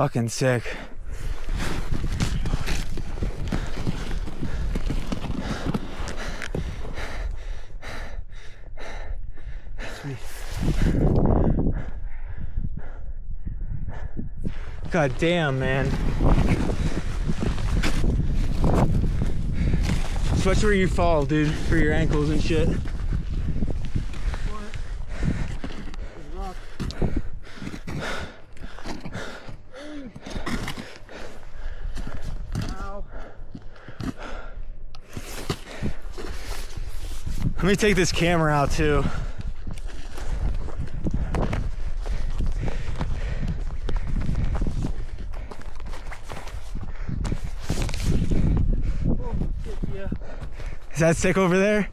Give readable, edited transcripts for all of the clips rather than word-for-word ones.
fucking sick. Sweet. God damn, man. Just watch where you fall, dude, for your ankles and shit. Let me take this camera out too. Oh, shit, yeah. Is that sick over there?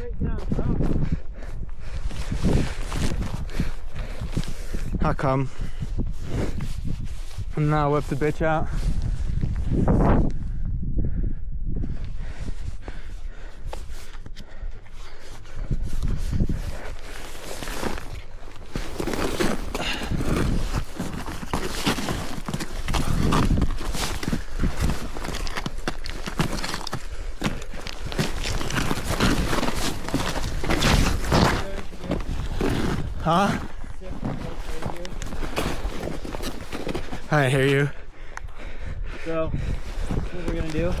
Right down. How come? I'm gonna whip the bitch out. Huh? I hear you. So, what we're gonna do